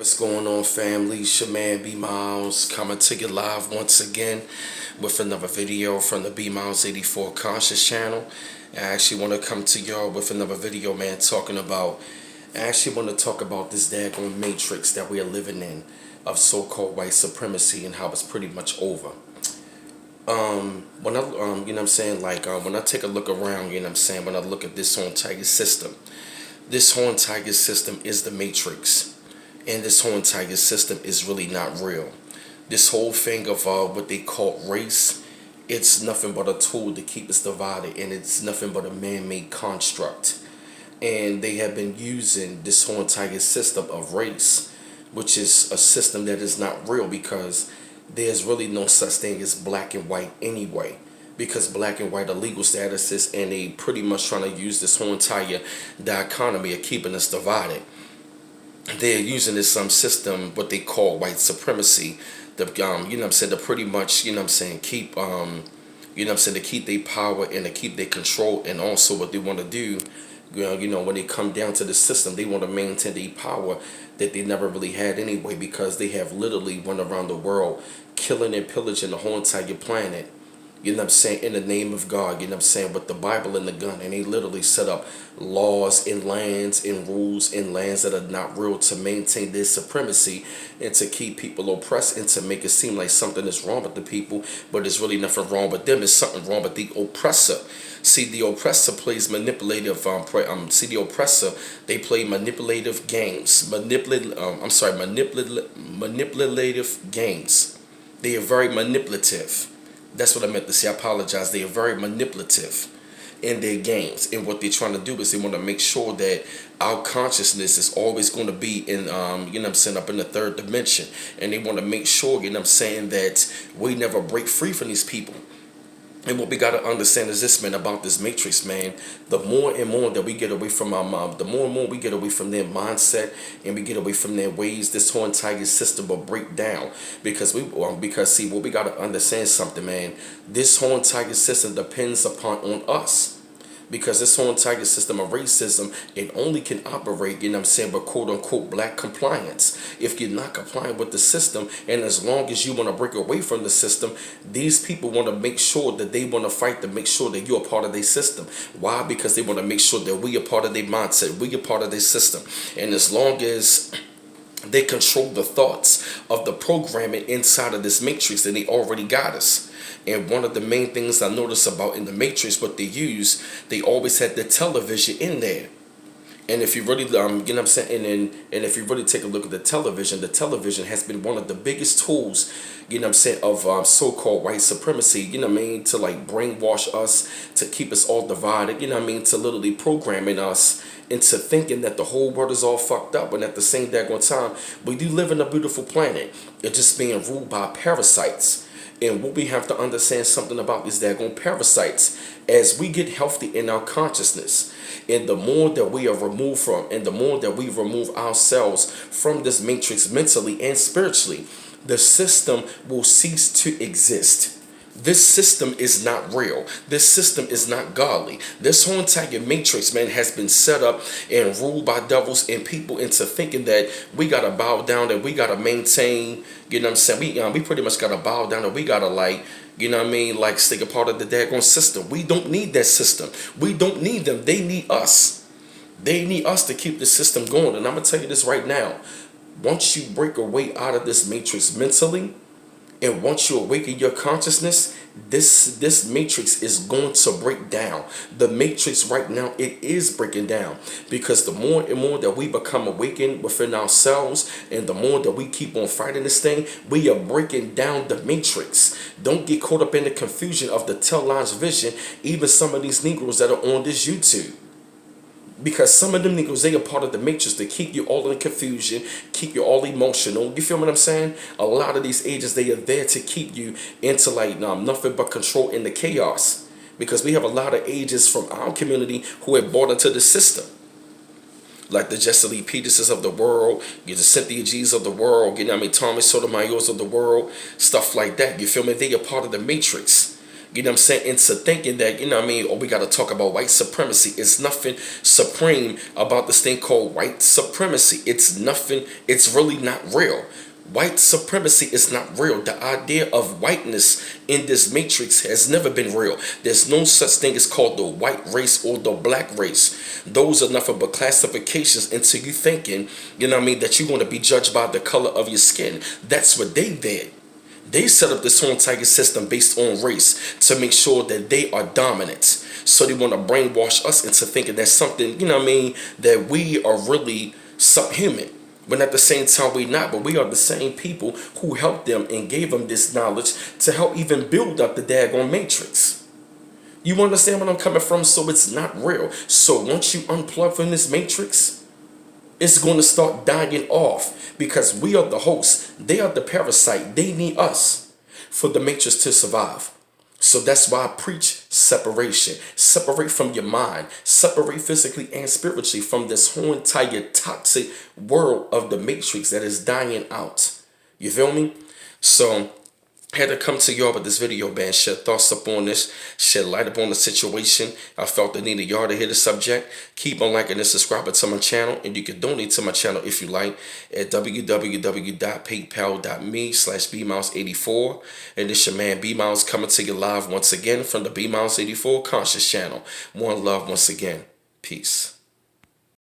What's going on, family? It's your man B Miles coming to you live once again with another video from the B Miles 84 Conscious channel. I actually want to come to y'all with another video, man, talking about. I actually want to talk about this daggone matrix that we are living in of so-called white supremacy and how it's pretty much over. When I, you know what I'm saying, when I take a look around, you know what I'm saying, when I look at this whole entire system, this whole entire system is the matrix. And this whole entire system is really not real. This whole thing of what they call race, it's nothing but a tool to keep us divided, and it's nothing but a man-made construct. And they have been using this whole entire system of race, which is a system that is not real, because there's really no such thing as black and white anyway, because black and white are legal statuses, and they pretty much trying to use this whole entire dichotomy of keeping us divided. They're using this system, what they call white supremacy, the you know what I'm saying, to pretty much, you know what I'm saying, keep you know what I'm saying, to keep their power and to keep their control. And also what they want to do, you know, when they come down to the system, they want to maintain the power that they never really had anyway, because they have literally went around the world killing and pillaging the whole entire planet, you know what I'm saying, in the name of God, you know what I'm saying, with the Bible and the gun. And they literally set up laws and lands and rules in lands that are not real to maintain their supremacy and to keep people oppressed and to make it seem like something is wrong with the people, but there's really nothing wrong with them. There's something wrong with the oppressor. See, the oppressor plays manipulative. See, the oppressor, they play manipulative games. Manipulative games. They are very manipulative. That's what I meant to say. I apologize. They are very manipulative in their games. And what they're trying to do is they want to make sure that our consciousness is always going to be in, you know what I'm saying, up in the third dimension. And they want to make sure, you know what I'm saying, that we never break free from these people. And what we got to understand is this, man, about this matrix, man. The more and more that we get away from our mom, the more and more we get away from their mindset and we get away from their ways, this whole entire system will break down. Because see, what we got to understand something, man. This whole entire system depends upon on us. Because this whole entire system of racism, it only can operate, you know what I'm saying, with quote unquote black compliance. If you're not complying with the system, and as long as you want to break away from the system, these people want to make sure that they want to fight to make sure that you're a part of their system. Why? Because they want to make sure that we are part of their mindset, we are part of their system. And as long as they control the thoughts of the programming inside of this matrix, then they already got us. And one of the main things I notice about in the matrix, what they use, they always had the television in there. And if you really, you know what I'm saying, and if you really take a look at the television has been one of the biggest tools, you know what I'm saying, of so-called white supremacy, you know what I mean, to like brainwash us, to keep us all divided, you know what I mean, to literally programming us into thinking that the whole world is all fucked up. And at the same daggone time, we do live in a beautiful planet. It's just being ruled by parasites. And what we have to understand something about these daggone parasites, as we get healthy in our consciousness, and the more that we are removed from, and the more that we remove ourselves from this matrix mentally and spiritually, the system will cease to exist. This system is not real. This system is not godly. This whole entire matrix, man, has been set up and ruled by devils and people into thinking that we got to bow down, that we got to maintain, you know what I'm saying? We pretty much got to bow down, and we got to, like, you know what I mean, like, stay a part of the daggone system. We don't need that system. We don't need them. They need us. They need us to keep the system going. And I'm going to tell you this right now. Once you break away out of this matrix mentally, and once you awaken your consciousness, this matrix is going to break down. The matrix right now, it is breaking down, because the more and more that we become awakened within ourselves, and the more that we keep on fighting this thing, we are breaking down the matrix. Don't get caught up in the confusion of the tell-lies vision, even some of these Negroes that are on this YouTube. Because some of them niggas, they are part of the matrix to keep you all in confusion, keep you all emotional. You feel what I'm saying? A lot of these agents, they are there to keep you into like nothing but control in the chaos. Because we have a lot of agents from our community who have bought into the system. Like the Jesse Lee Peterses of the world, the Cynthia G's of the world, you know what I mean, Thomas Sotomayor's of the world, stuff like that. You feel me? They are part of the matrix. You know what I'm saying? Into thinking that, you know what I mean, oh, we got to talk about white supremacy. It's nothing supreme about this thing called white supremacy. It's nothing, it's really not real. White supremacy is not real. The idea of whiteness in this matrix has never been real. There's no such thing as called the white race or the black race. Those are nothing but classifications into you thinking, you know what I mean, that you're going to be judged by the color of your skin. That's what they did. They set up this whole entire system based on race to make sure that they are dominant. So they want to brainwash us into thinking that something, you know what I mean, that we are really subhuman. But at the same time, we're not. But we are the same people who helped them and gave them this knowledge to help even build up the daggone matrix. You understand where I'm coming from? So it's not real. So once you unplug from this matrix, it's going to start dying off because we are the host. They are the parasite. They need us for the matrix to survive. So that's why I preach separation. Separate from your mind. Separate physically and spiritually from this whole entire toxic world of the matrix that is dying out. You feel me? So had to come to y'all with this video, man. Shed thoughts up on this. Shed light up on the situation. I felt the need of y'all to hear the subject. Keep on liking and subscribing to my channel. And you can donate to my channel if you like at www.paypal.me/bmouse84. And this your man B-Mouse coming to you live once again from the B-Mouse 84 Conscious channel. One love once again. Peace.